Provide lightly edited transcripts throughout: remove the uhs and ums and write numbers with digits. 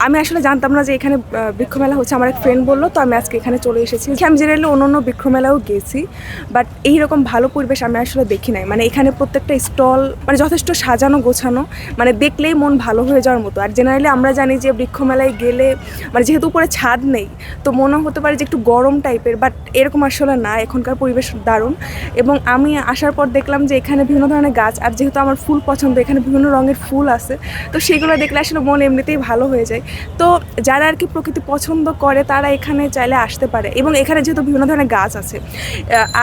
আমি আসলে জানতাম না যে এখানে বৃক্ষ মেলা হচ্ছে, আমার এক ফ্রেন্ড বললো, তো আমি আজকে এখানে চলে এসেছি। আমি জেনারেলি অন্য বৃক্ষ মেলাও গেছি, বাট এইরকম ভালো পরিবেশ আমি আসলে দেখি নাই। মানে এখানে প্রত্যেকটা স্টল মানে যথেষ্ট সাজানো গোছানো, মানে দেখলেই মন ভালো হয়ে যাওয়ার মতো। আর জেনারেলি আমরা জানি যে বৃক্ষ মেলায় গেলে মানে যেহেতু উপরে ছাদ নেই, তো মনে হতে পারে যে একটু গরম টাইপের, বাট এরকম আসলে না, এখনকার পরিবেশ দারুণ। এবং আমি আসার পর দেখলাম যে এখানে বিভিন্ন ধরনের গাছ, আর যেহেতু আমার ফুল পছন্দ, এখানে বিভিন্ন রঙের ফুল আছে, তো সেগুলো দেখলে আসলে মন এমনিতেই ভালো হয়ে যায়। তো যারা আর কি প্রকৃতি পছন্দ করে তারা এখানে চাইলে আসতে পারে। এবং এখানে যেহেতু বিভিন্ন ধরনের গাছ আছে,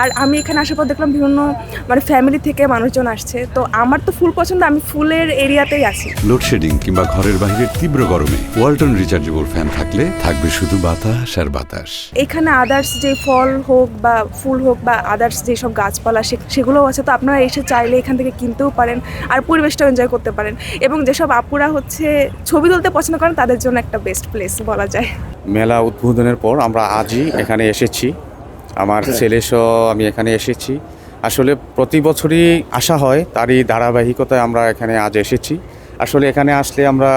আর আমি এখানে আসার পর দেখলাম বিভিন্ন মানে ফ্যামিলি থেকে মানুষজন আসছে, তো আমার তো ফুল পছন্দ, আমি ফুলের এরিয়াতেই আছি। লোডশেডিং কিংবা ঘরের বাইরের তীব্র গরমে ওয়ালটন রিচার্জেবল ফ্যান থাকলে থাকবে শুধু বাতাস আর বাতাস। এখানে আদার্স যে ফল হোক বা ফুল হোক বা আদার্স যেসব গাছপালা সেগুলোও আছে, তো আপনারা এসে চাইলে এখান থেকে কিনতেও পারেন আর পরিবেশটাও এনজয় করতে পারেন। এবং যেসব আপুরা হচ্ছে ছবি তুলতে পছন্দ করেন তাদের জন্য একটা বেস্ট প্লেস বলা যায়। মেলা উদ্বোধনের পর আমরা আজই এখানে এসেছি, আমার ছেলে সহ আমি এখানে এসেছি। আসলে প্রতি বছরই আসা হয়, তারই ধারাবাহিকতায় আমরা এখানে আজ এসেছি। আসলে এখানে আসলে আমরা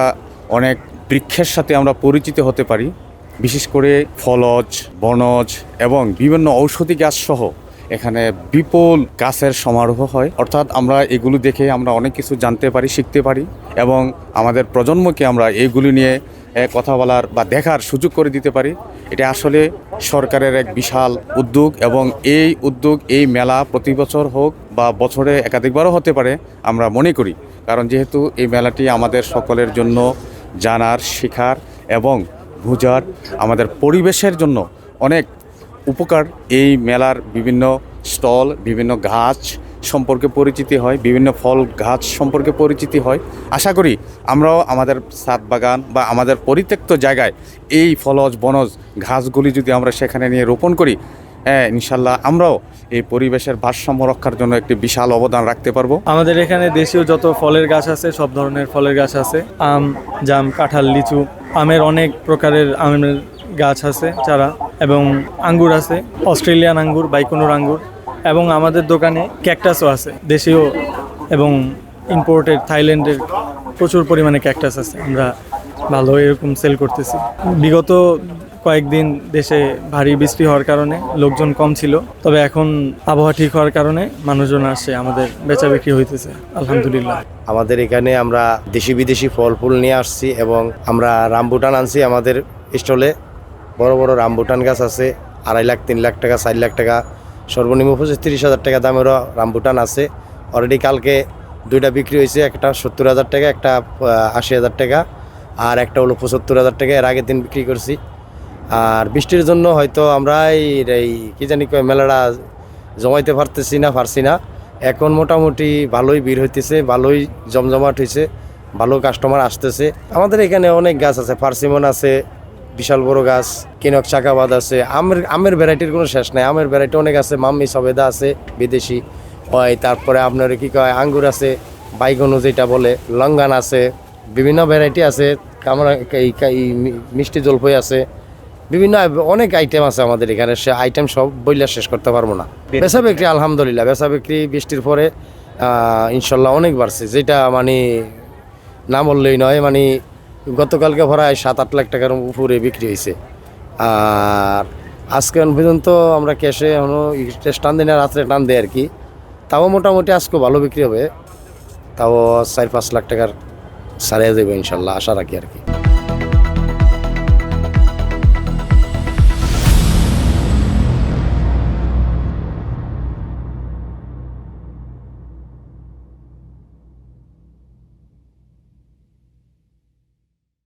অনেক বৃক্ষের সাথে আমরা পরিচিত হতে পারি, বিশেষ করে ফলজ, বনজ এবং বিভিন্ন ঔষধি গাছ সহ এখানে বিপুল গাছের সমারোহ হয়। অর্থাৎ আমরা এগুলো দেখে আমরা অনেক কিছু জানতে পারি, শিখতে পারি এবং আমাদের প্রজন্মকে আমরা এইগুলি নিয়ে কথা বলার বা দেখার সুযোগ করে দিতে পারি। এটা আসলে সরকারের এক বিশাল উদ্যোগ এবং এই উদ্যোগ, এই মেলা প্রতি বছর হোক বা বছরে একাধিকবারও হতে পারে আমরা মনে করি। কারণ যেহেতু এই মেলাটি আমাদের সকলের জন্য জানার, শেখার এবং বোঝার, আমাদের পরিবেশের জন্য অনেক উপকার। এই মেলার বিভিন্ন স্টল, বিভিন্ন গাছ সম্পর্কে পরিচিতি হয়, বিভিন্ন ফল গাছ সম্পর্কে পরিচিতি হয়। আশা করি আমরাও আমাদের ছাদ বাগান বা আমাদের পরিত্যক্ত জায়গায় এই ফলজ বনজ ঘাসগুলি যদি আমরা সেখানে নিয়ে রোপণ করি, ইনশাল্লাহ আমরাও এই পরিবেশের ভারসাম্য রক্ষার জন্য একটি বিশাল অবদান রাখতে পারবো। আমাদের এখানে দেশীয় যত ফলের গাছ আছে, সব ধরনের ফলের গাছ আছে। আম, জাম, কাঁঠাল, লিচু, আমের অনেক প্রকারের আমের গাছ আছে চারা, এবং আঙ্গুর আছে, অস্ট্রেলিয়ান আঙ্গুর, বাইকোনোর আঙ্গুর, এবং আমাদের দোকানে ক্যাকটাসও আছে, দেশীয় এবং ইম্পোর্টেড থাইল্যান্ডের প্রচুর পরিমাণে ক্যাকটাস আছে। আমরা ভালো এরকম সেল করতেছি। বিগত কয়েকদিন দেশে ভারী বৃষ্টি হওয়ার কারণে লোকজন কম ছিল, তবে এখন আবহাওয়া ঠিক হওয়ার কারণে মানুষজন আসছে, আমাদের বেচা বিক্রি হইতেছে আলহামদুলিল্লাহ। আমাদের এখানে আমরা দেশি বিদেশি ফল ফুল নিয়ে আসছি এবং আমরা রামবুটান আনছি। আমাদের স্টলে বড় বড় রামবুটান গাছ আছে, 2.5 লাখ, 3 লাখ টাকা, 4 লাখ টাকা, সর্বনিম্ন 25-30 হাজার টাকা দামেরও রামবুটান আছে। অলরেডি কালকে 2টা বিক্রি হয়েছে, একটা 70,000 টাকা, একটা 80,000 টাকা, আর একটা হলো 75,000 টাকা। এর আগের দিন বিক্রি করছি। আর বৃষ্টির জন্য হয়তো আমরা এই কি জানি মেলাটা জমাইতে পারছি না। এখন মোটামুটি ভালোই ভিড় হইতেছে, ভালোই জমজমাট হয়েছে, ভালো কাস্টমার আসতেছে। আমাদের এখানে অনেক গাছ আছে, পার্সিমন আছে, বিশাল বড় গাছ, কিনক চাকাবাদ আছে। আমের ভ্যারাইটির কোনো শেষ নাই, আমের ভ্যারাইটি অনেক আছে। মাম্মি সবেদা আছে বিদেশি হয়, তারপরে আপনার কি কয় আঙ্গুর আছে, বাইগনু যেটা বলে, লঙ্গান আছে, বিভিন্ন ভ্যারাইটি আছে। মিষ্টি জলপাই আছে, বিভিন্ন অনেক আইটেম আছে আমাদের এখানে। সে আইটেম সব বইলে শেষ করতে পারবো না। বেচা বিক্রি আলহামদুলিল্লাহ, বেচা বিক্রি বৃষ্টির পরে ইনশাল্লাহ অনেক বাড়ছে, যেটা মানে না বললেই নয়। মানে গতকালকে প্রায় 7-8 লাখ টাকার উপরে বিক্রি হয়েছে। আর আজকে পর্যন্ত আমরা ক্যাশে টান দিই না, রাত্রে টান দেয় আর কি। তাও মোটামুটি আজকে ভালো বিক্রি হবে, তাও 4-5 লাখ টাকার সারিয়ে দেবে ইনশাল্লাহ, আশা রাখি আর কি।